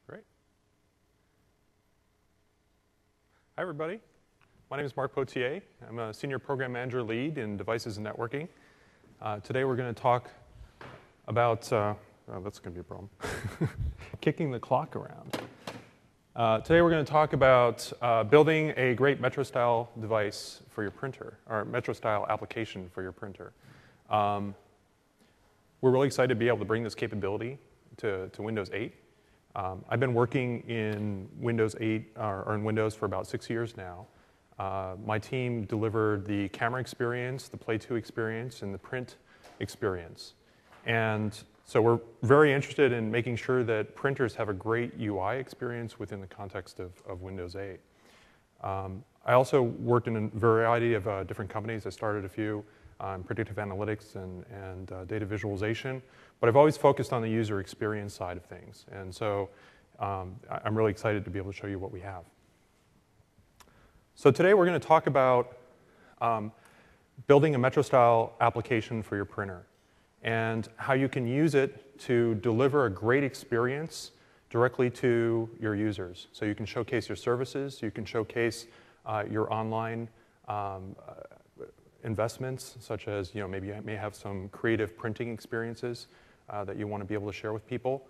Great. Hi, everybody. My name is Mark Potier. I'm a Senior Program Manager Lead in Devices and Networking. Today we're going to talk about, oh, that's going to be a problem, kicking the clock around. Today we're going to talk about building a great Metro-style device for your printer, or Metro-style application for your printer. We're really excited to be able to bring this capability to Windows 8. I've been working in Windows 8, or in Windows for about 6 years now. My team delivered the camera experience, the Play 2 experience, and the print experience. And so we're very interested in making sure that printers have a great UI experience within the context of Windows 8. I also worked in a variety of different companies. I started a few in predictive analytics and data visualization, but I've always focused on the user experience side of things. And so I'm really excited to be able to show you what we have. So today we're going to talk about building a Metro-style application for your printer and how you can use it to deliver a great experience directly to your users. So you can showcase your services, you can showcase your online investments, such as maybe you may have some creative printing experiences that you want to be able to share with people.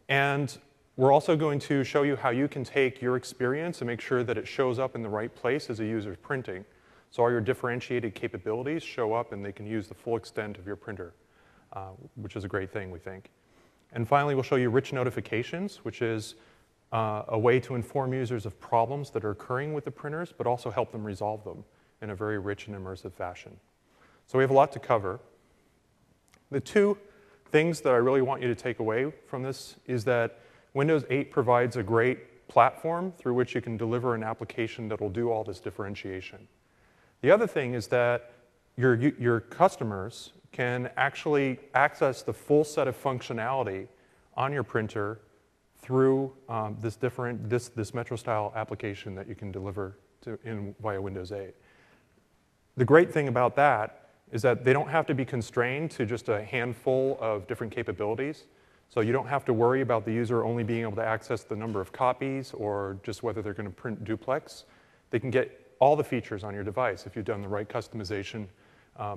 And we're also going to show you how you can take your experience and make sure that it shows up in the right place as a user's printing. So all your differentiated capabilities show up and they can use the full extent of your printer, which is a great thing, we think. And finally, we'll show you rich notifications, which is a way to inform users of problems that are occurring with the printers, but also help them resolve them in a very rich and immersive fashion. So we have a lot to cover. The two things that I really want you to take away from this is that Windows 8 provides a great platform through which you can deliver an application that will do all this differentiation. The other thing is that your customers can actually access the full set of functionality on your printer through this Metro-style application that you can deliver via Windows 8. The great thing about that is that they don't have to be constrained to just a handful of different capabilities. So you don't have to worry about the user only being able to access the number of copies or just whether they're going to print duplex. They can get all the features on your device if you've done the right customization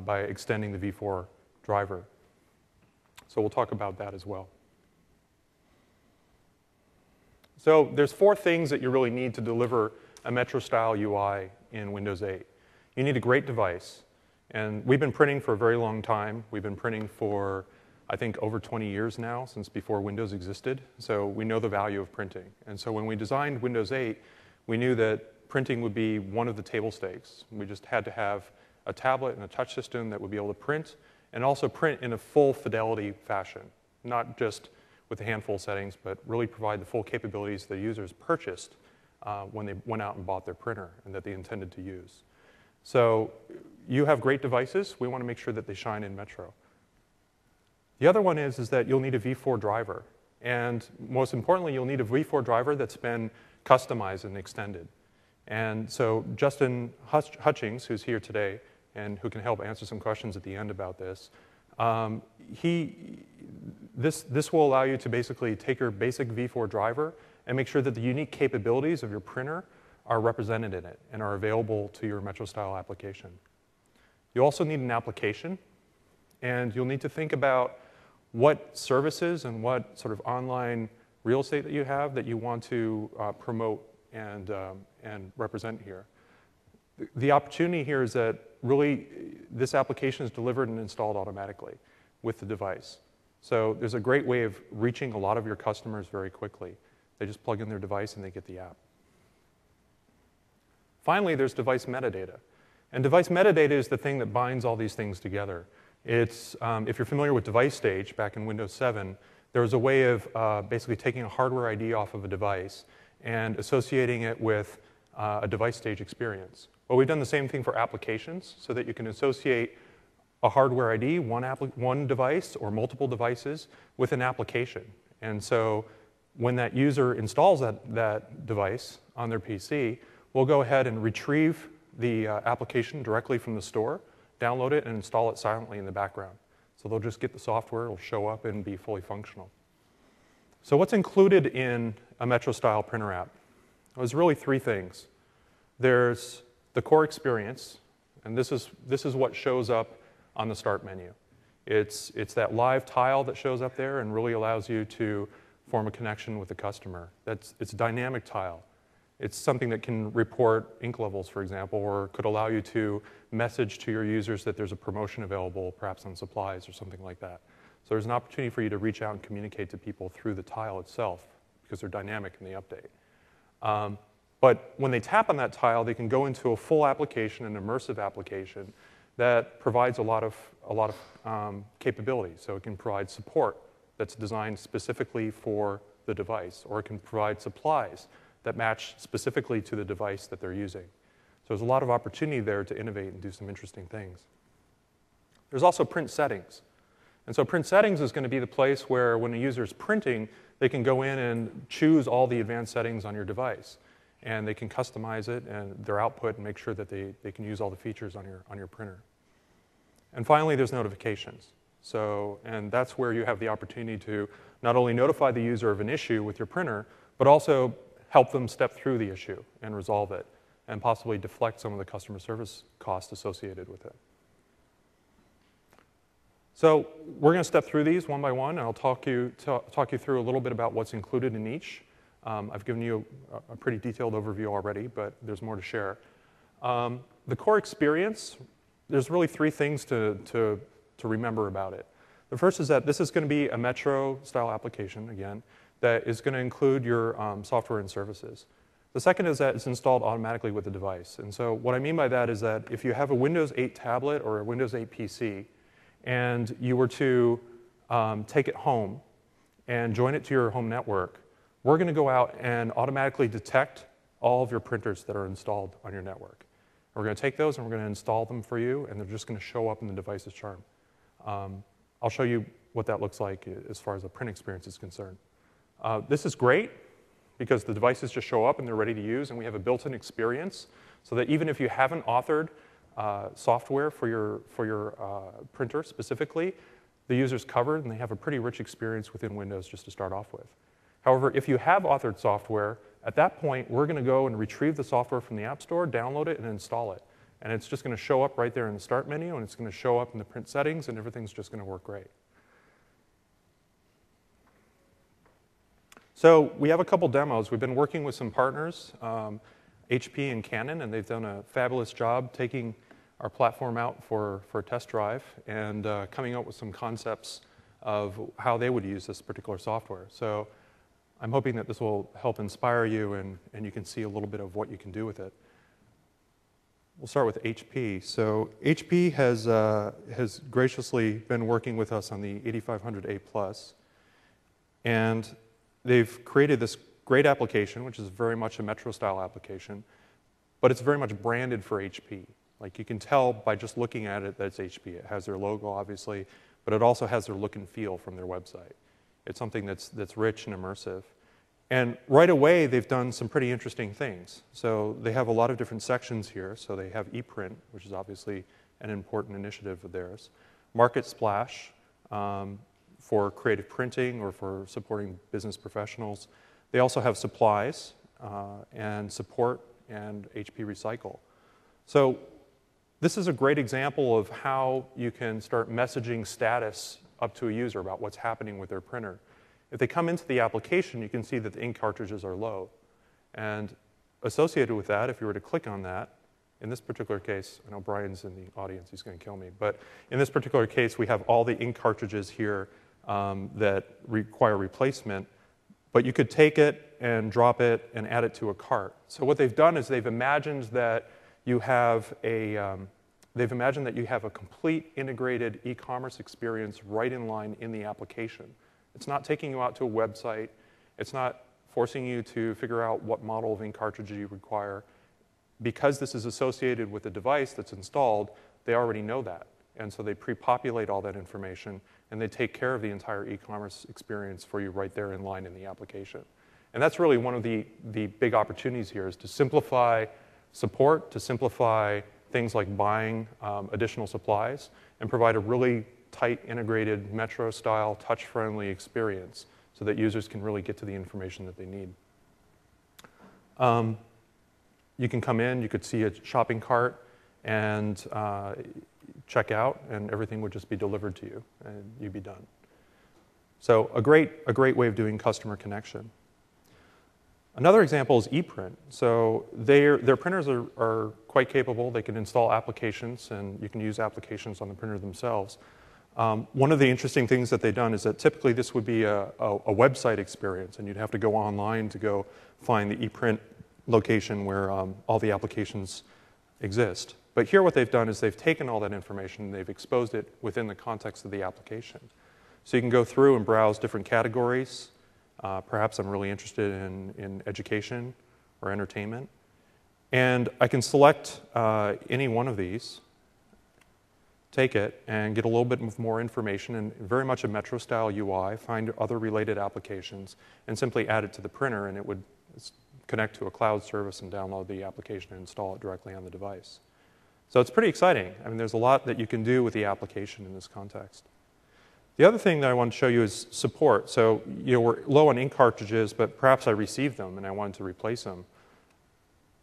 by extending the V4 driver. So we'll talk about that as well. So there's 4 things that you really need to deliver a Metro-style UI in Windows 8. You need a great device. And we've been printing for a very long time. We've been printing for, I think, over 20 years now, since before Windows existed. So we know the value of printing. And so when we designed Windows 8, we knew that printing would be one of the table stakes. We just had to have a tablet and a touch system that would be able to print, and also print in a full fidelity fashion, not just with a handful of settings, but really provide the full capabilities the users purchased when they went out and bought their printer and that they intended to use. So you have great devices. We want to make sure that they shine in Metro. The other one is that you'll need a V4 driver. And most importantly, you'll need a V4 driver that's been customized and extended. And so Justin Hutchings, who's here today and who can help answer some questions at the end about this, this will allow you to basically take your basic V4 driver and make sure that the unique capabilities of your printer are represented in it and are available to your Metro-style application. You also need an application, and you'll need to think about what services and what sort of online real estate that you have that you want to promote and represent here. The opportunity here is that really this application is delivered and installed automatically with the device. So there's a great way of reaching a lot of your customers very quickly. They just plug in their device and they get the app. Finally, there's device metadata. And device metadata is the thing that binds all these things together. It's, if you're familiar with Device Stage back in Windows 7, there was a way of basically taking a hardware ID off of a device and associating it with a device stage experience. Well, we've done the same thing for applications so that you can associate a hardware ID, one device or multiple devices, with an application. And so when that user installs that device on their PC, we'll go ahead and retrieve the application directly from the store, download it, and install it silently in the background. So they'll just get the software, it'll show up and be fully functional. So what's included in a Metro-style printer app? Well, there's really three things. There's the core experience, and this is what shows up on the start menu. It's that live tile that shows up there and really allows you to form a connection with the customer. It's a dynamic tile. It's something that can report ink levels, for example, or could allow you to message to your users that there's a promotion available, perhaps on supplies or something like that. So there's an opportunity for you to reach out and communicate to people through the tile itself because they're dynamic in the update. But when they tap on that tile, they can go into a full application, an immersive application that provides a lot of capability. So it can provide support that's designed specifically for the device, or it can provide supplies that match specifically to the device that they're using. So there's a lot of opportunity there to innovate and do some interesting things. There's also print settings. And so print settings is going to be the place where when a user is printing, they can go in and choose all the advanced settings on your device. And they can customize it and their output and make sure that they can use all the features on your printer. And finally, there's notifications. So, and that's where you have the opportunity to not only notify the user of an issue with your printer, but also help them step through the issue and resolve it, and possibly deflect some of the customer service costs associated with it. So we're going to step through these one by one, and I'll talk you through a little bit about what's included in each. I've given you a pretty detailed overview already, but there's more to share. The core experience, there's really three things to remember about it. The first is that this is going to be a Metro-style application, again, that is going to include your software and services. The second is that it's installed automatically with the device. And so what I mean by that is that if you have a Windows 8 tablet or a Windows 8 PC, and you were to take it home and join it to your home network, we're going to go out and automatically detect all of your printers that are installed on your network. We're going to take those and we're going to install them for you, and they're just going to show up in the device's charm. I'll show you what that looks like as far as the print experience is concerned. This is great because the devices just show up and they're ready to use, and we have a built-in experience so that even if you haven't authored software for your printer specifically, the user's covered and they have a pretty rich experience within Windows just to start off with. However, if you have authored software, at that point, we're going to go and retrieve the software from the App Store, download it, and install it. And it's just going to show up right there in the Start menu, and it's going to show up in the print settings, and everything's just going to work great. So we have a couple demos. We've been working with some partners, HP and Canon, and they've done a fabulous job taking our platform out for a test drive and coming up with some concepts of how they would use this particular software. So I'm hoping that this will help inspire you and you can see a little bit of what you can do with it. We'll start with HP. So HP has graciously been working with us on the 8500A Plus, and they've created this great application, which is very much a Metro-style application, but it's very much branded for HP. Like you can tell by just looking at it that it's HP. It has their logo, obviously, but it also has their look and feel from their website. It's something that's rich and immersive. And right away, they've done some pretty interesting things. So they have a lot of different sections here. So they have ePrint, which is obviously an important initiative of theirs. MarketSplash for creative printing or for supporting business professionals. They also have supplies and support and HP Recycle. So this is a great example of how you can start messaging status up to a user about what's happening with their printer. If they come into the application, you can see that the ink cartridges are low. And associated with that, if you were to click on that, in this particular case, I know Brian's in the audience, he's going to kill me, but in this particular case, we have all the ink cartridges here that require replacement, but you could take it and drop it and add it to a cart. So what they've done is they've imagined that you have a complete integrated e-commerce experience right in line in the application. It's not taking you out to a website. It's not forcing you to figure out what model of ink cartridge you require. Because this is associated with the device that's installed, they already know that. And so they pre-populate all that information, and they take care of the entire e-commerce experience for you right there in line in the application. And that's really one of the big opportunities here, is to simplify support, to simplify things like buying additional supplies, and provide a really tight, integrated, Metro-style, touch-friendly experience so that users can really get to the information that they need. You can come in, you could see a shopping cart, and check out, and everything would just be delivered to you, and you'd be done. So a great way of doing customer connection. Another example is ePrint. So their printers are quite capable. They can install applications, and you can use applications on the printer themselves. One of the interesting things that they've done is that typically this would be a website experience, and you'd have to go online to go find the ePrint location where all the applications exist. But here what they've done is they've taken all that information and they've exposed it within the context of the application. So you can go through and browse different categories. Perhaps I'm really interested in education or entertainment. And I can select any one of these, take it, and get a little bit more information, and very much a Metro-style UI, find other related applications, and simply add it to the printer, and it would connect to a cloud service and download the application and install it directly on the device. So it's pretty exciting. I mean, there's a lot that you can do with the application in this context. The other thing that I want to show you is support. So, we're low on ink cartridges, but perhaps I received them and I wanted to replace them.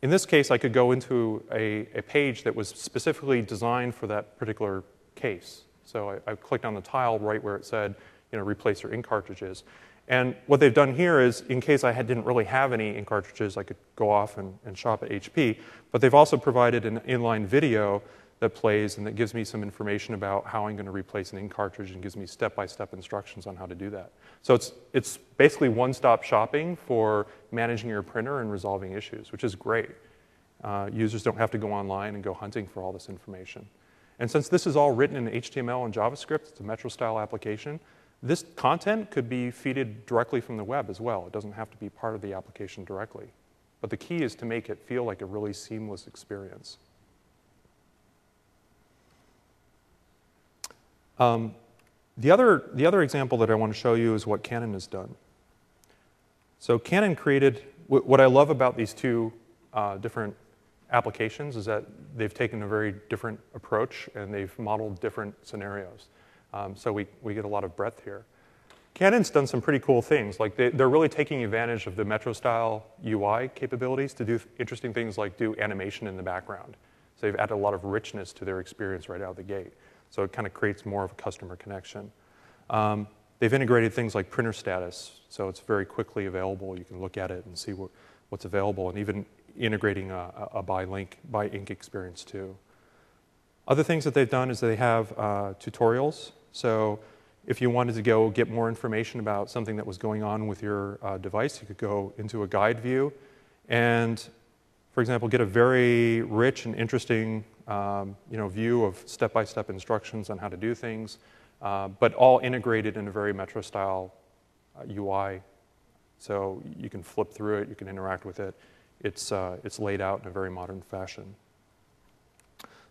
In this case, I could go into a page that was specifically designed for that particular case. So I clicked on the tile right where it said, replace your ink cartridges. And what they've done here is, in case I didn't really have any ink cartridges, I could go off and shop at HP. But they've also provided an inline video that plays and that gives me some information about how I'm going to replace an ink cartridge and gives me step-by-step instructions on how to do that. So it's basically one-stop shopping for managing your printer and resolving issues, which is great. Users don't have to go online and go hunting for all this information. And since this is all written in HTML and JavaScript, it's a Metro-style application, this content could be feeded directly from the web as well. It doesn't have to be part of the application directly. But the key is to make it feel like a really seamless experience. The other example that I want to show you is what Canon has done. So Canon created, what I love about these two different applications is that they've taken a very different approach and they've modeled different scenarios. So we get a lot of breadth here. Canon's done some pretty cool things. Like they're really taking advantage of the Metro-style UI capabilities to do interesting things like do animation in the background. So they've added a lot of richness to their experience right out of the gate. So it kind of creates more of a customer connection. They've integrated things like printer status, so it's very quickly available. You can look at it and see what's available, and even integrating a by ink experience too. Other things that they've done is they have tutorials. So if you wanted to go get more information about something that was going on with your device, you could go into a guide view and, for example, get a very rich and interesting view of step-by-step instructions on how to do things, but all integrated in a very Metro-style UI. So you can flip through it, you can interact with it. It's laid out in a very modern fashion.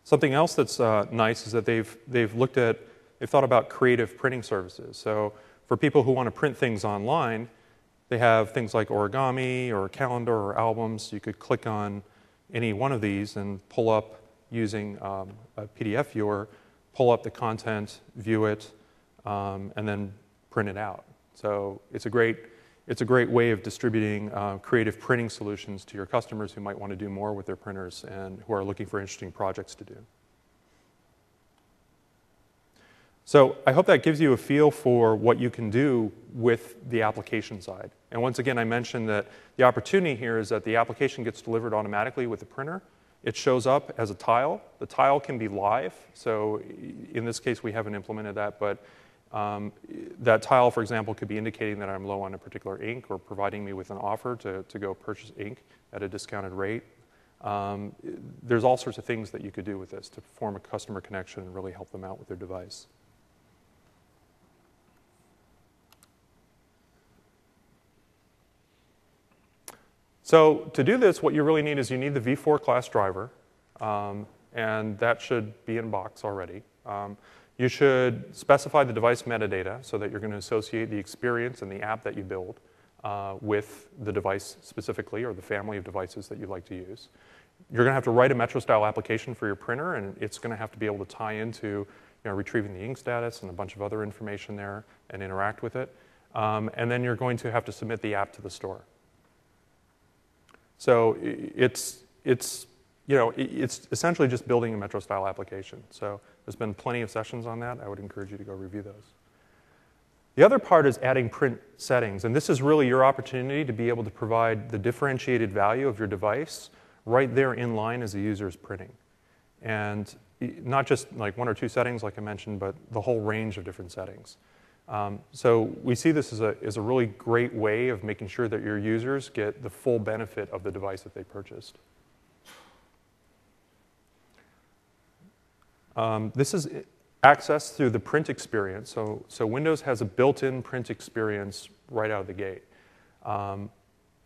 Something else that's nice is that they've thought about creative printing services. So for people who want to print things online, they have things like origami or calendar or albums. You could click on any one of these and pull up using a PDF viewer, pull up the content, view it, and then print it out. So it's a great way of distributing creative printing solutions to your customers who might want to do more with their printers and who are looking for interesting projects to do. So I hope that gives you a feel for what you can do with the application side. And once again, I mentioned that the opportunity here is that the application gets delivered automatically with the printer. It shows up as a tile. The tile can be live. So in this case, we haven't implemented that, but that tile, for example, could be indicating that I'm low on a particular ink or providing me with an offer to go purchase ink at a discounted rate. There's all sorts of things that you could do with this to form a customer connection and really help them out with their device. So to do this, what you really need is you need the V4 class driver, and that should be in box already. You should specify the device metadata so that you're going to associate the experience and the app that you build with the device specifically or the family of devices that you'd like to use. You're going to have to write a Metro-style application for your printer, and it's going to have to be able to tie into retrieving the ink status and a bunch of other information there and interact with it. and then you're going to have to submit the app to the store. So it's essentially just building a Metro-style application. So there's been plenty of sessions on that. I would encourage you to go review those. The other part is adding print settings, and this is really your opportunity to be able to provide the differentiated value of your device right there in line as the user is printing. And not just like 1 or 2 settings like I mentioned, but the whole range of different settings. So we see this as a really great way of making sure that your users get the full benefit of the device that they purchased. This is accessed through the print experience. So Windows has a built-in print experience right out of the gate.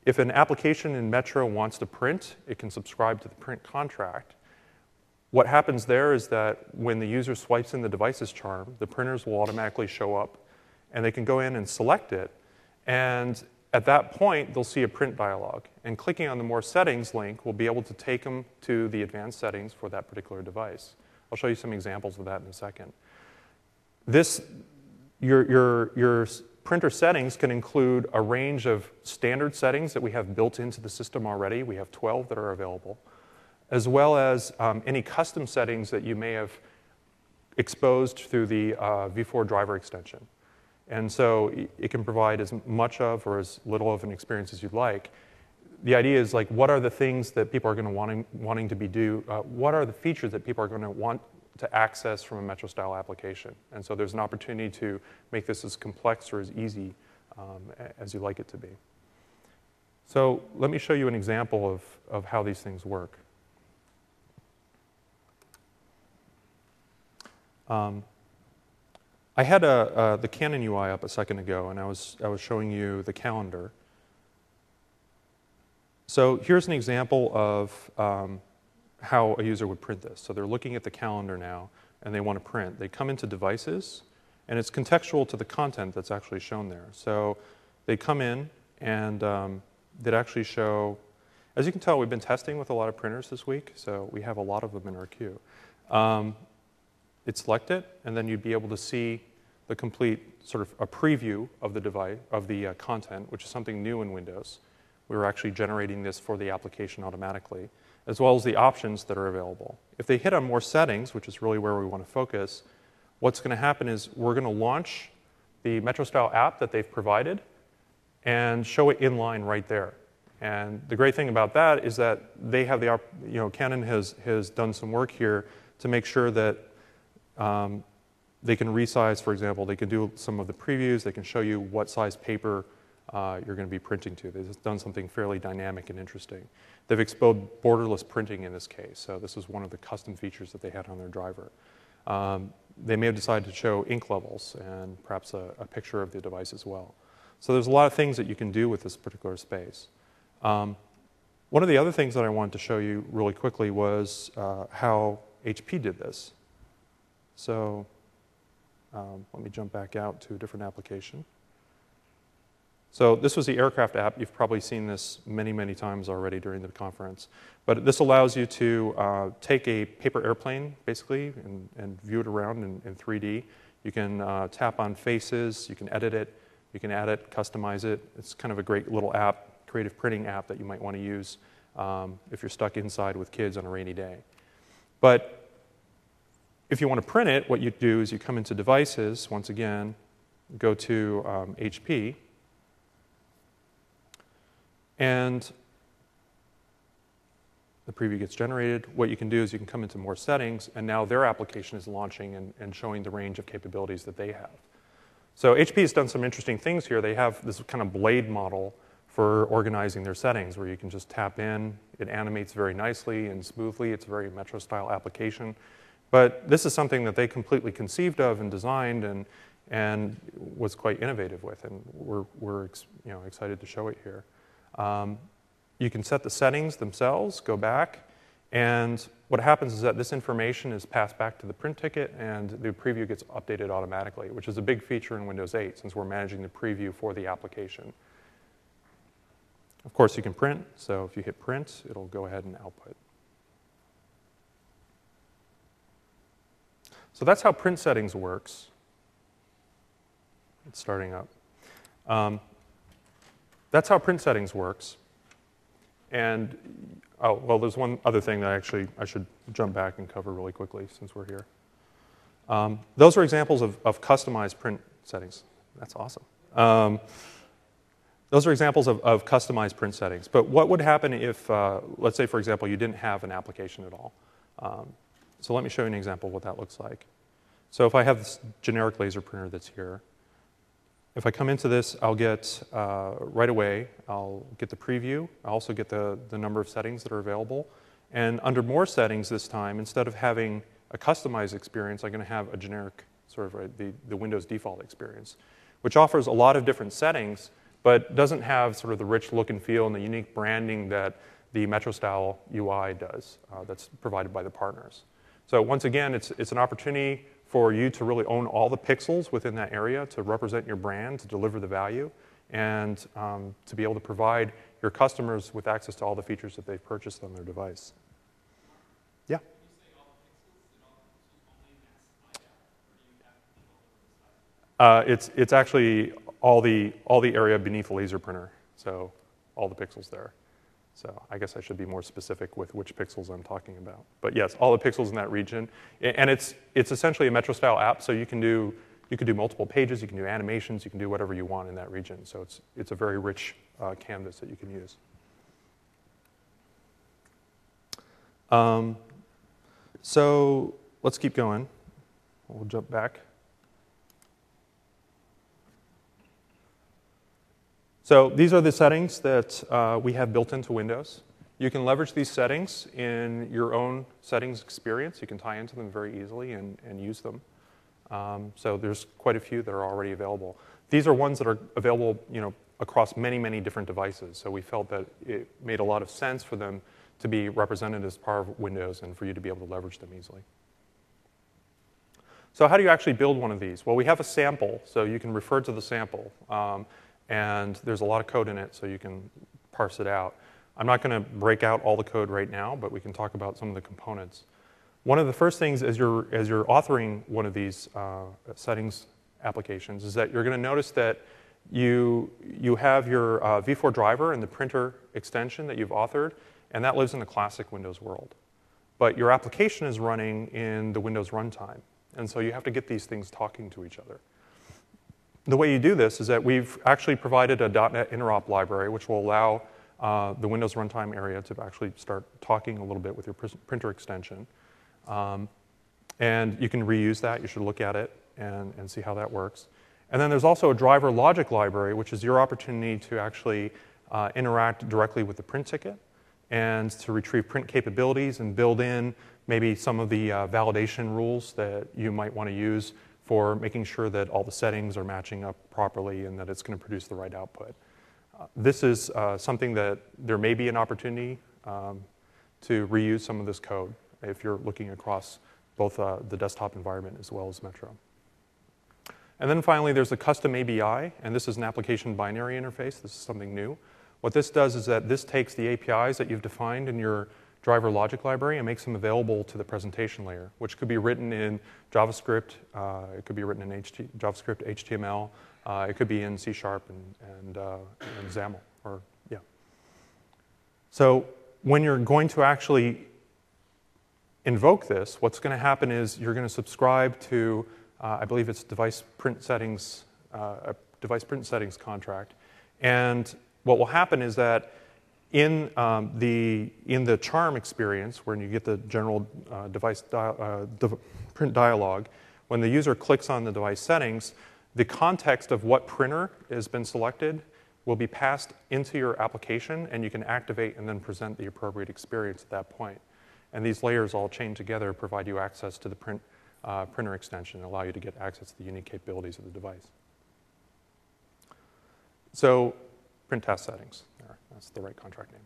If an application in Metro wants to print, it can subscribe to the print contract. What happens there is that when the user swipes in the device's charm, the printers will automatically show up, and they can go in and select it. And at that point, they'll see a print dialog. And clicking on the More Settings link will be able to take them to the advanced settings for that particular device. I'll show you some examples of that in a second. Your printer settings can include a range of standard settings that we have built into the system already. We have 12 that are available, as well as any custom settings that you may have exposed through the V4 driver extension. And so it can provide as much of or as little of an experience as you'd like. The idea is, like, what are the things that people are going to wanting to be what are the features that people are going to want to access from a Metro-style application? And so there's an opportunity to make this as complex or as easy as you like it to be. So let me show you an example of how these things work. I had the Canon UI up a second ago, and I was showing you the calendar. So here's an example of how a user would print this. So they're looking at the calendar now, and they want to print. They come into Devices, and it's contextual to the content that's actually shown there. So they come in, and they'd actually show, as you can tell, we've been testing with a lot of printers this week, so we have a lot of them in our queue. You'd select it, and then you'd be able to see the complete sort of a preview of the device, of the content, which is something new in Windows. We were actually generating this for the application automatically, as well as the options that are available. If they hit on More Settings, which is really where we want to focus, what's going to happen is we're going to launch the Metro-style app that they've provided and show it inline right there. And the great thing about that is that they have the, Canon has done some work here to make sure that they can resize, for example. They can do some of the previews. They can show you what size paper you're going to be printing to. They've done something fairly dynamic and interesting. They've exposed borderless printing in this case. So this is one of the custom features that they had on their driver. They may have decided to show ink levels and perhaps a picture of the device as well. So there's a lot of things that you can do with this particular space. One of the other things that I wanted to show you really quickly was how HP did this. So let me jump back out to a different application. So this was the aircraft app. You've probably seen this many, many times already during the conference. But this allows you to take a paper airplane, basically, and view it around in 3D. You can tap on faces. You can edit it. You can add it, customize it. It's kind of a great little app, creative printing app that you might want to use if you're stuck inside with kids on a rainy day. But if you want to print it, what you do is you come into Devices, once again, go to HP, and the preview gets generated. What you can do is you can come into More Settings, and now their application is launching and showing the range of capabilities that they have. So HP has done some interesting things here. They have this kind of blade model for organizing their settings, where you can just tap in. It animates very nicely and smoothly. It's a very Metro-style application. But this is something that they completely conceived of and designed and was quite innovative with, and we're excited to show it here. You can set the settings themselves, go back, and what happens is that this information is passed back to the print ticket, and the preview gets updated automatically, which is a big feature in Windows 8 since we're managing the preview for the application. Of course, you can print, so if you hit print, it'll go ahead and output. So that's how print settings works. It's starting up. That's how print settings works. And, oh, well, there's one other thing that I should jump back and cover really quickly since we're here. Those are examples of customized print settings. That's awesome. Those are examples of customized print settings. But what would happen if, let's say, for example, you didn't have an application at all? So let me show you an example of what that looks like. So if I have this generic laser printer that's here, if I come into this, I'll get, right away, I'll get the preview. I'll also get the number of settings that are available. And under more settings this time, instead of having a customized experience, I'm going to have a generic, sort of the Windows default experience, which offers a lot of different settings, but doesn't have sort of the rich look and feel and the unique branding that the MetroStyle UI does, that's provided by the partners. So once again, it's an opportunity for you to really own all the pixels within that area, to represent your brand, to deliver the value, and to be able to provide your customers with access to all the features that they've purchased on their device. Yeah? It's actually all the area beneath the laser printer, so all the pixels there. So I guess I should be more specific with which pixels I'm talking about. But yes, all the pixels in that region. And it's essentially a MetroStyle app, so you can do multiple pages, you can do animations, you can do whatever you want in that region. So it's a very rich canvas that you can use. So let's keep going. We'll jump back. So these are the settings that we have built into Windows. You can leverage these settings in your own settings experience. You can tie into them very easily and use them. So there's quite a few that are already available. These are ones that are available, across many, many different devices. So we felt that it made a lot of sense for them to be represented as part of Windows and for you to be able to leverage them easily. So how do you actually build one of these? Well, we have a sample, so you can refer to the sample. And there's a lot of code in it, so you can parse it out. I'm not going to break out all the code right now, but we can talk about some of the components. One of the first things as you're authoring one of these settings applications is that you're going to notice that you have your V4 driver and the printer extension that you've authored, and that lives in the classic Windows world. But your application is running in the Windows runtime, and so you have to get these things talking to each other. The way you do this is that we've actually provided a .NET interop library, which will allow the Windows runtime area to actually start talking a little bit with your printer extension. And you can reuse that. You should look at it and see how that works. And then there's also a driver logic library, which is your opportunity to actually interact directly with the print ticket and to retrieve print capabilities and build in maybe some of the validation rules that you might want to use for making sure that all the settings are matching up properly and that it's going to produce the right output. This is something that there may be an opportunity to reuse some of this code if you're looking across both the desktop environment as well as Metro. And then finally, there's a custom ABI, and this is an application binary interface. This is something new. What this does is that this takes the APIs that you've defined in your driver logic library and makes them available to the presentation layer, which could be written in JavaScript, it could be written in JavaScript, HTML, it could be in C# and XAML, or yeah. So when you're going to actually invoke this, what's going to happen is you're going to subscribe to, I believe it's device print settings contract, and what will happen is that in the charm experience, when you get the general print dialog, when the user clicks on the device settings, the context of what printer has been selected will be passed into your application, and you can activate and then present the appropriate experience at that point. And these layers all chained together provide you access to the printer extension and allow you to get access to the unique capabilities of the device. So print task settings. That's the right contract name.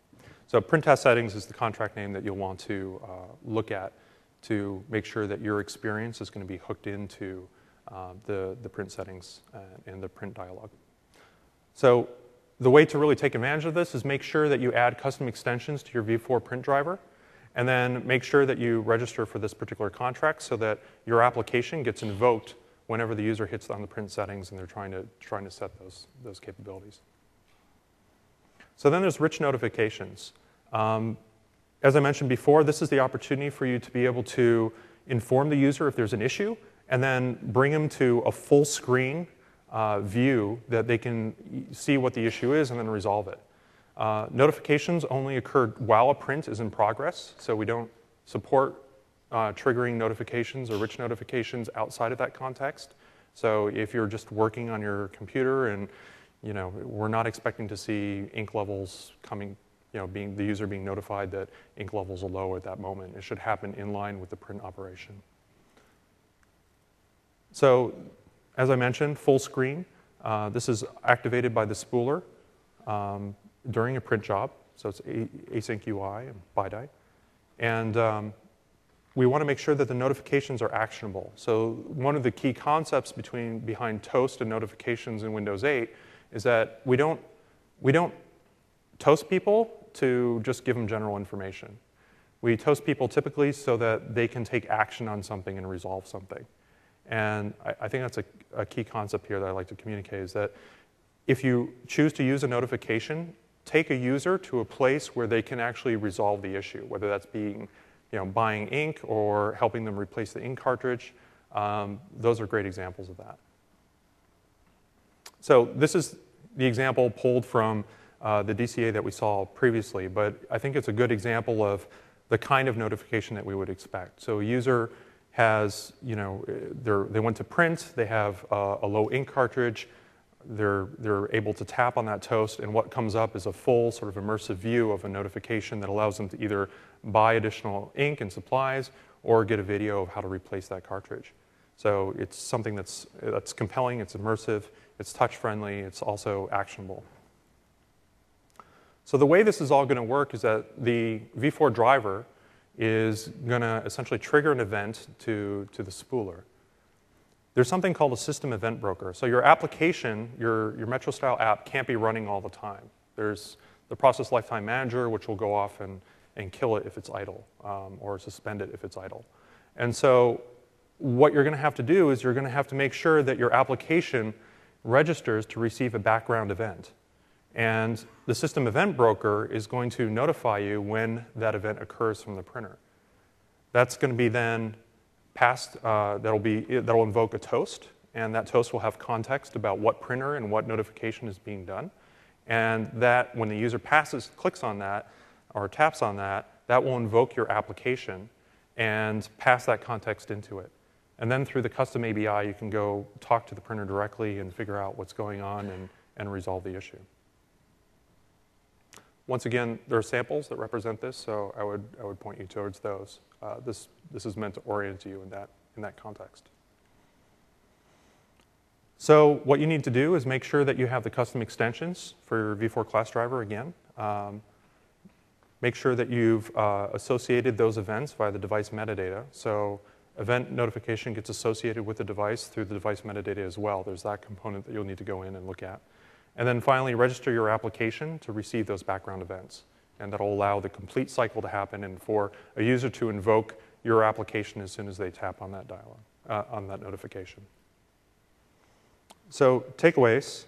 So print task settings is the contract name that you'll want to look at to make sure that your experience is going to be hooked into the print settings and the print dialog. So the way to really take advantage of this is make sure that you add custom extensions to your V4 print driver, and then make sure that you register for this particular contract so that your application gets invoked whenever the user hits on the print settings and they're trying to set those capabilities. So then there's rich notifications. As I mentioned before, this is the opportunity for you to be able to inform the user if there's an issue, and then bring them to a full screen view that they can see what the issue is and then resolve it. Notifications only occur while a print is in progress, so we don't support triggering notifications or rich notifications outside of that context. So if you're just working on your computer and we're not expecting to see ink levels coming, the user being notified that ink levels are low at that moment. It should happen in line with the print operation. So as I mentioned, full screen. This is activated by the spooler during a print job. So it's async UI and BiDi. And we want to make sure that the notifications are actionable. So one of the key concepts behind toast and notifications in Windows 8 is that we don't toast people to just give them general information. We toast people typically so that they can take action on something and resolve something. And I think that's a key concept here that I like to communicate, is that if you choose to use a notification, take a user to a place where they can actually resolve the issue, whether that's buying ink or helping them replace the ink cartridge. Those are great examples of that. So this is the example pulled from the DCA that we saw previously, but I think it's a good example of the kind of notification that we would expect. So a user has, they went to print, they have a low ink cartridge, they're able to tap on that toast, and what comes up is a full sort of immersive view of a notification that allows them to either buy additional ink and supplies or get a video of how to replace that cartridge. So it's something that's compelling, it's immersive, it's touch-friendly, it's also actionable. So the way this is all going to work is that the V4 driver is going to essentially trigger an event to the spooler. There's something called a system event broker. So your application, your Metro-style app, can't be running all the time. There's the process lifetime manager, which will go off and kill it if it's idle, or suspend it if it's idle. And so what you're going to have to do is you're going to have to make sure that your application registers to receive a background event. And the system event broker is going to notify you when that event occurs from the printer. That's going to be then passed, that'll invoke a toast, and that toast will have context about what printer and what notification is being done. And that, when the user clicks on that, or taps on that, that will invoke your application and pass that context into it. And then through the custom ABI, you can go talk to the printer directly and figure out what's going on and resolve the issue. Once again, there are samples that represent this, so I would point you towards those. This is meant to orient you in that context. So what you need to do is make sure that you have the custom extensions for your V4 class driver again. Make sure that you've associated those events via the device metadata. So event notification gets associated with the device through the device metadata as well. There's that component that you'll need to go in and look at. And then finally, register your application to receive those background events. And that'll allow the complete cycle to happen and for a user to invoke your application as soon as they tap on that dialog, on that notification. So takeaways.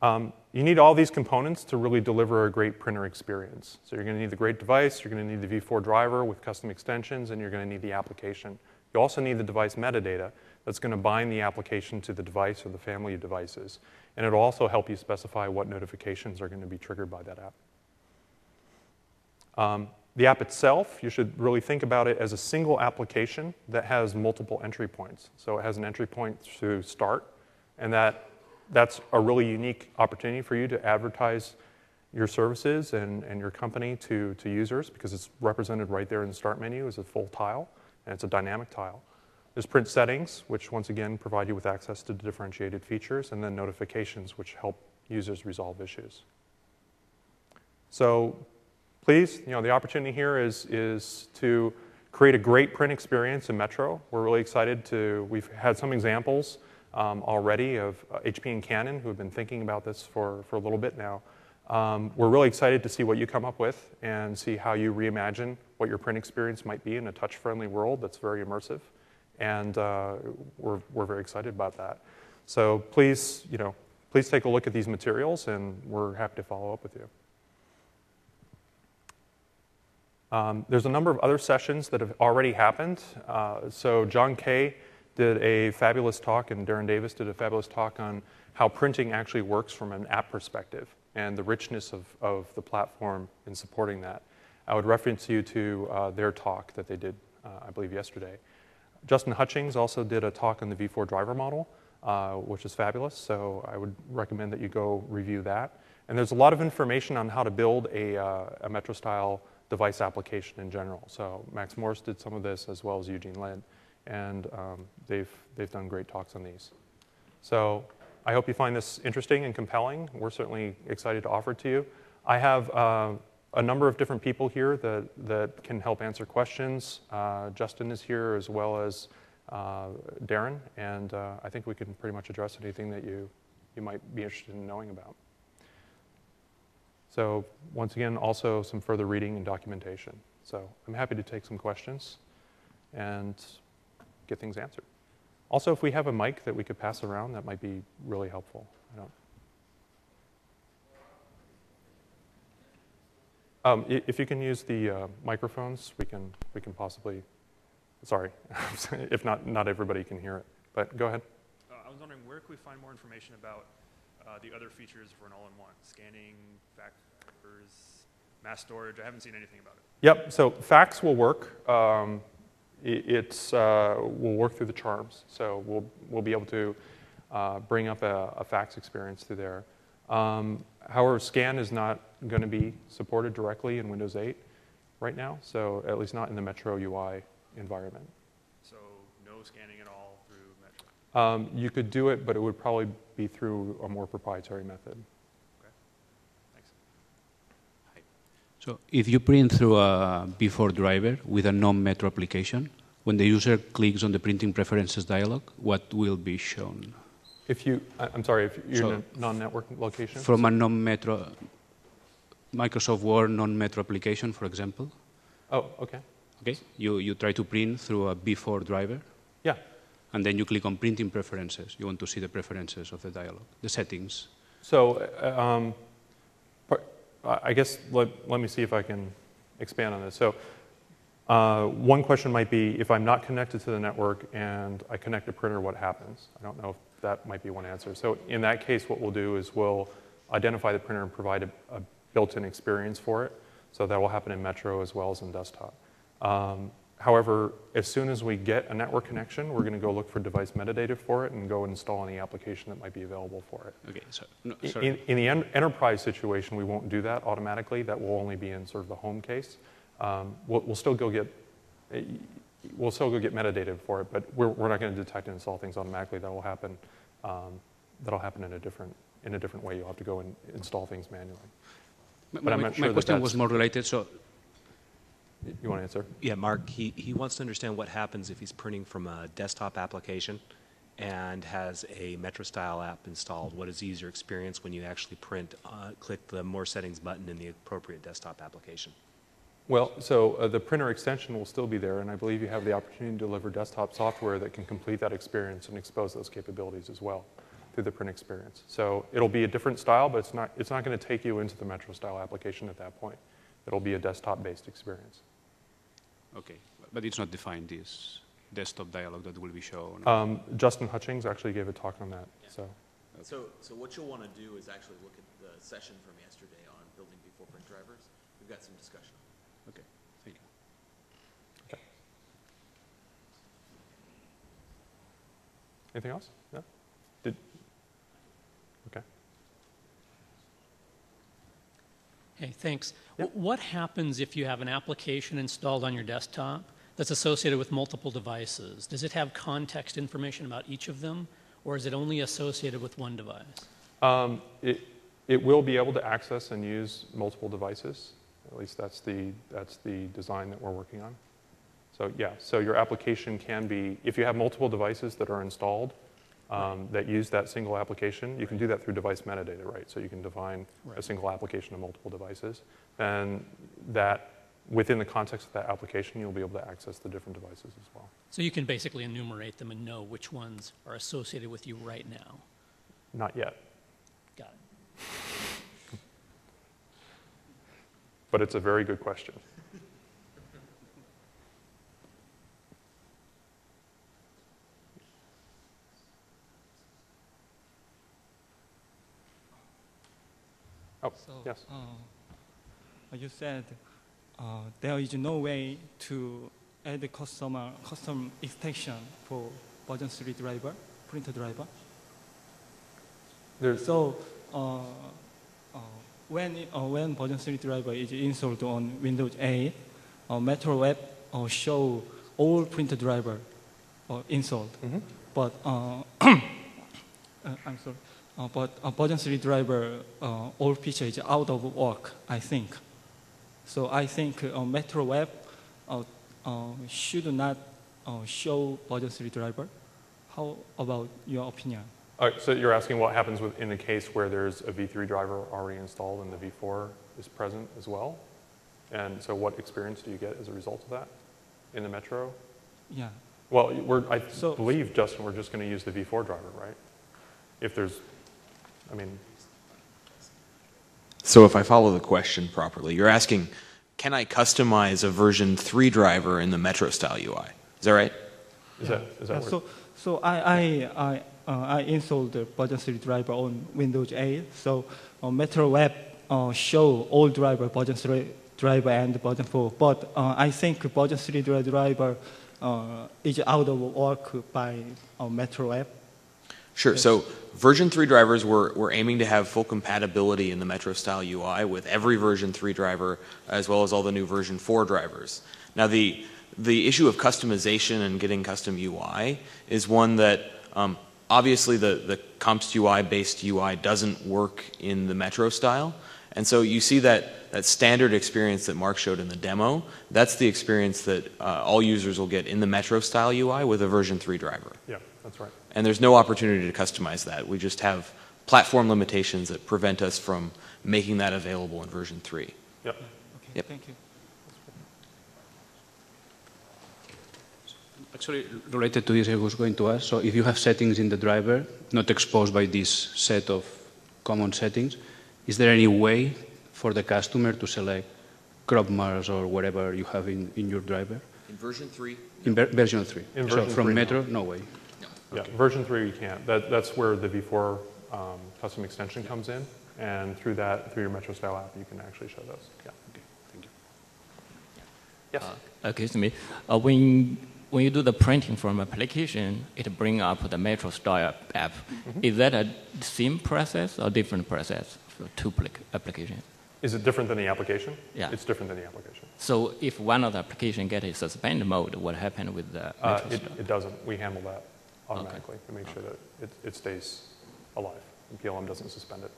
You need all these components to really deliver a great printer experience. So you're going to need the great device, you're going to need the V4 driver with custom extensions, and you're going to need the application. You also need the device metadata that's going to bind the application to the device or the family of devices. And it'll also help you specify what notifications are going to be triggered by that app. The app itself, you should really think about it as a single application that has multiple entry points. So it has an entry point to start, and that's a really unique opportunity for you to advertise your services and your company to users, because it's represented right there in the start menu as a full tile, and it's a dynamic tile. There's print settings, which once again provide you with access to the differentiated features, and then notifications, which help users resolve issues. So please, the opportunity here is to create a great print experience in Metro. We're really excited we've had some examples already of HP and Canon who have been thinking about this for a little bit now. We're really excited to see what you come up with and see how you reimagine what your print experience might be in a touch-friendly world that's very immersive. and we're very excited about that. So please, please take a look at these materials, and we're happy to follow up with you. There's a number of other sessions that have already happened. So John Kay did a fabulous talk, and Darren Davis did a fabulous talk on how printing actually works from an app perspective and the richness of the platform in supporting that. I would reference you to their talk that they did, I believe, yesterday. Justin Hutchings also did a talk on the V4 driver model, which is fabulous, so I would recommend that you go review that. And there's a lot of information on how to build a Metro-style device application in general. So Max Morris did some of this, as well as Eugene Lin, and they've done great talks on these. So I hope you find this interesting and compelling. We're certainly excited to offer it to you. I have a number of different people here that can help answer questions. Justin is here, as well as Darren, and I think we can pretty much address anything that you might be interested in knowing about. So once again, also some further reading and documentation. So I'm happy to take some questions and get things answered. Also, if we have a mic that we could pass around, that might be really helpful. If you can use the microphones, we can possibly. Sorry, if not everybody can hear it. But go ahead. I was wondering, where can we find more information about the other features for an all-in-one? Scanning, factors, mass storage. I haven't seen anything about it. Yep. So fax will work. We'll work through the charms. So we'll be able to bring up a fax experience through there. However, scan is not going to be supported directly in Windows 8 right now. So at least not in the Metro UI environment. So no scanning at all through Metro? You could do it, but it would probably be through a more proprietary method. Okay, thanks. Hi. So if you print through a V4 driver with a non-Metro application, when the user clicks on the printing preferences dialog, what will be shown? I'm sorry, if you're in a non-network location? From a non-Metro, Microsoft Word non-Metro application, for example. Oh, okay. Okay, you try to print through a V4 driver. Yeah. And then you click on printing preferences. You want to see the preferences of the dialog, the settings. So I guess let me see if I can expand on this. So one question might be, if I'm not connected to the network and I connect a printer, what happens? I don't know if that might be one answer. So in that case, what we'll do is we'll identify the printer and provide a built-in experience for it. So that will happen in Metro as well as in desktop. However, as soon as we get a network connection, we're going to go look for device metadata for it and go install any application that might be available for it. Okay, so sorry. In the enterprise situation, we won't do that automatically. That will only be in sort of the home case. We'll still go get metadata for it, but we're not going to detect and install things automatically. That will happen. That'll happen in a different way. You'll have to go and install things manually. But I'm not sure my question was more related. So. You want to answer? Yeah, Mark, he wants to understand what happens if he's printing from a desktop application and has a Metro-style app installed. What is the user experience when you actually print, click the More Settings button in the appropriate desktop application? Well, so the printer extension will still be there, and I believe you have the opportunity to deliver desktop software that can complete that experience and expose those capabilities as well through the print experience. So it'll be a different style, but it's not going to take you into the Metro-style application at that point. It'll be a desktop-based experience. Okay, but it's not defined, this desktop dialog that will be shown? Justin Hutchings actually gave a talk on that. Yeah. So what you'll want to do is actually look at the session from yesterday on building V4 print drivers. We've got some discussion. Okay, thank you. Okay. Anything else? Yeah? Okay. Hey, thanks. Yep. What happens if you have an application installed on your desktop that's associated with multiple devices? Does it have context information about each of them, or is it only associated with one device? It will be able to access and use multiple devices. At least that's the design that we're working on. So yeah, so your application can be, if you have multiple devices that are installed, that use that single application, you can do that through device metadata, right? So you can define a single application of multiple devices, and that within the context of that application, you'll be able to access the different devices as well. So you can basically enumerate them and know which ones are associated with you right now. Not yet, Got it. but it's a very good question. Oh, So, yes. you said there is no way to add a custom extension for version 3 driver, printer driver. There's, So when version 3 driver is installed on Windows 8, Metro Web show all printer driver installed. Mhm. But I'm sorry. But version 3 driver, all feature is out of work, I think. So I think Metro Web should not show version 3 driver. How about your opinion? all right, so you're asking what happens in a case where there's a V3 driver already installed and the V4 is present as well? And so what experience do you get as a result of that in the Metro? Yeah. Well, I So- believe, Justin, we're just going to use the V4 driver, right? If there's, I mean, So if I follow the question properly, you're asking, can I customize a version 3 driver in the Metro style UI? Is that right? is that what? So I installed the version 3 driver on Windows 8. So Metro Web show all driver, version 3 driver and version 4. But I think version 3 driver is out of work by Metro Web. Sure. So version 3 drivers, we're aiming to have full compatibility in the Metro style UI with every version 3 driver, as well as all the new version 4 drivers. Now, the issue of customization and getting custom UI is one that obviously the Comps UI based UI doesn't work in the Metro style. And so you see that standard experience that Mark showed in the demo. That's the experience that all users will get in the Metro style UI with a version 3 driver. Yeah, that's right. And there's no opportunity to customize that. We just have platform limitations that prevent us from making that available in version 3. Yep. Okay, Yep. thank you. Actually, related to this, I was going to ask, so if you have settings in the driver not exposed by this set of common settings, is there any way for the customer to select crop marks or whatever you have in your driver? In version 3? In version 3. In So version from 3, no. Metro, no way. Yeah, version 3 you can't. That's where the V4 custom extension comes in, and through your Metro style app, you can actually show those. Yeah. Okay, thank you. Yes. Excuse me. When you do the printing from application, it brings up the Metro style app. Is that a same process or different process for two applications? Is it different than the application? Yeah. It's different than the application. So if one of the application get a suspend mode, what happened with the Metro style? It doesn't. We handle that automatically to make sure that it stays alive and PLM doesn't suspend it.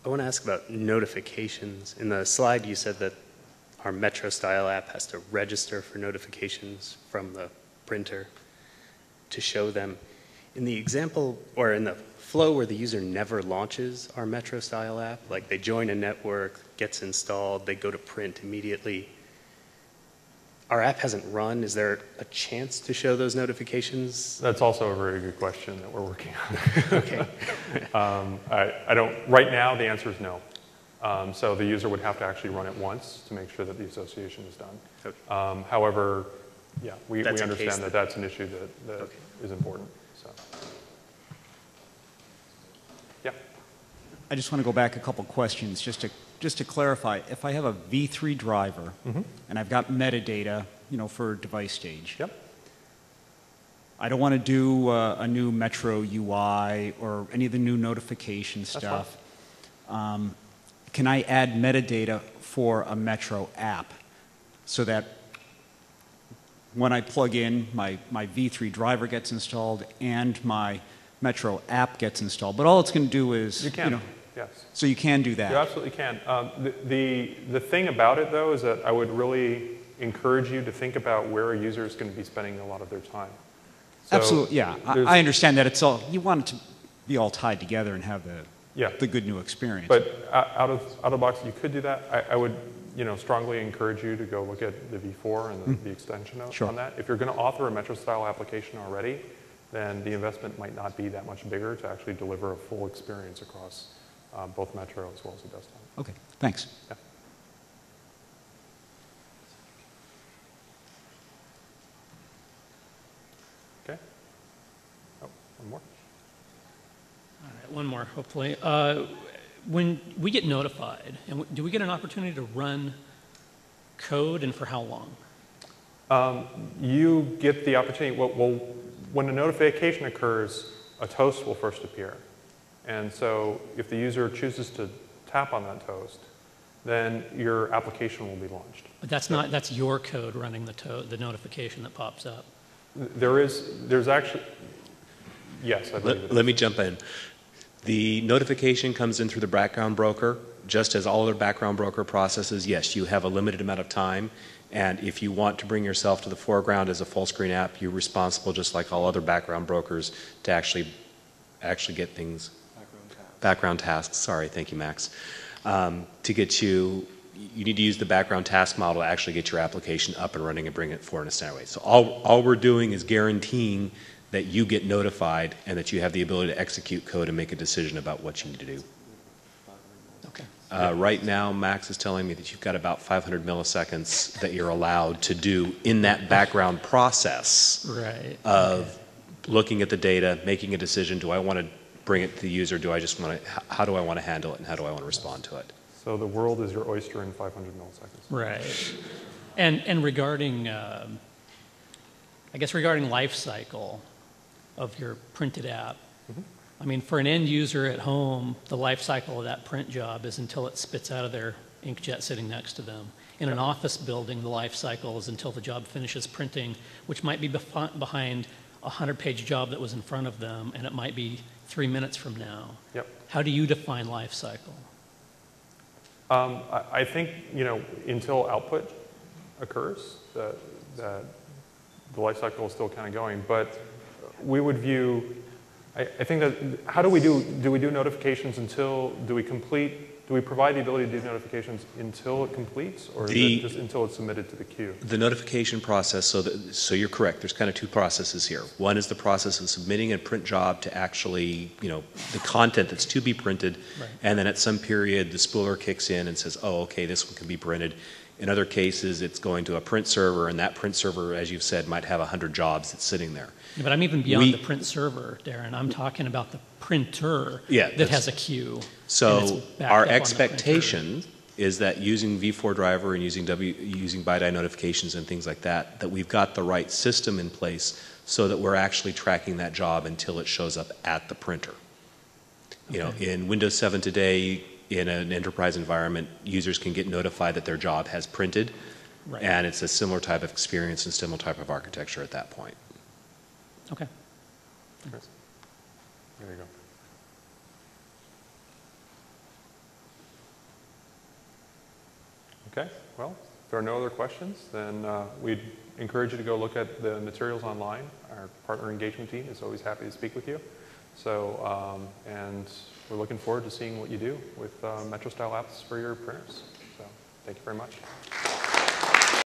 I want to ask about notifications. In the slide, you said that our Metro style app has to register for notifications from the printer to show them. In the example, or in the flow where the user never launches our Metro style app, like they join a network, gets installed, they go to print immediately, our app hasn't run. Is there a chance to show those notifications? That's also a very good question that we're working on. Okay. I don't, right now the answer is no. So the user would have to actually run it once to make sure that the association is done. Okay. However, yeah, we That's a case understand that that- that's an issue that Okay. is important. So. Yeah. I just want to go back a couple questions just to clarify. If I have a V3 driver and I've got metadata, for device stage. Yep. I don't want to do a new Metro UI or any of the new notification stuff. Can I add metadata for a Metro app so that when I plug in, my V3 driver gets installed and my Metro app gets installed? But all it's going to do is, You can. Yes. So you can do that. You absolutely can. The thing about it, though, is that I would really encourage you to think about where a user is going to be spending a lot of their time. So Absolutely, yeah. there's- I understand that it's all, you want it to be all tied together and have Yeah. the good new experience. But out of the box, you could do that. I would, strongly encourage you to go look at the V4 and the extension note Sure. on that. If you're going to author a Metro-style application already, then the investment might not be that much bigger to actually deliver a full experience across both Metro as well as the desktop. Okay, thanks. Yeah. Okay. Oh, one more. All right, one more, hopefully. When we get notified, and do we get an opportunity to run code, and for how long? You get the opportunity, well, when a notification occurs, a toast will first appear. And so if the user chooses to tap on that toast, then your application will be launched. But that's your code running the notification that pops up. There's actually, yes, I believe it is. Let me jump in. The notification comes in through the background broker, just as all other background broker processes. Yes, you have a limited amount of time, and if you want to bring yourself to the foreground as a full screen app, you're responsible, just like all other background brokers, to actually get things. Background tasks. Sorry, thank you, Max. To get you need to use the background task model to actually get your application up and running and bring it forward in a standard way. So all we're doing is guaranteeing that you get notified and that you have the ability to execute code and make a decision about what you need to do. Okay. Right now, Max is telling me that you've got about 500 milliseconds that you're allowed to do in that background process of looking at the data, making a decision. Do I want to bring it to the user? Do I just want to? How do I want to handle it, and how do I want to respond to it? So the world is your oyster in 500 milliseconds. Right. And regarding, I guess regarding life cycle of your printed app, I mean, for an end user at home, the life cycle of that print job is until it spits out of their inkjet sitting next to them. In an office building, the life cycle is until the job finishes printing, which might be behind a 100-page job that was in front of them, and it might be 3 minutes from now. Yep. How do you define life cycle? I think, until output occurs, that the life cycle is still kind of going. But we would view, I think that, how do we do notifications until, do we provide the ability to do notifications until it completes, or is it just until it's submitted to the queue? The notification process, so you're correct, there's kind of two processes here. One is the process of submitting a print job to actually, the content that's to be printed, and then at some period the spooler kicks in and says, oh, okay, this one can be printed. In other cases, it's going to a print server, and that print server, as you've said, might have 100 jobs that's sitting there. Yeah, but I'm even beyond the print server, Darren. I'm talking about the printer that has a queue. So our expectation is that using V4 Driver and using BiDi notifications and things like that, that we've got the right system in place so that we're actually tracking that job until it shows up at the printer. In Windows 7 today, in an enterprise environment, users can get notified that their job has printed, and it's a similar type of experience and similar type of architecture at that point. Okay. There you go. Okay, well, if there are no other questions, then we'd encourage you to go look at the materials online. Our partner engagement team is always happy to speak with you. So, and we're looking forward to seeing what you do with Metro-style apps for your printers. So, thank you very much.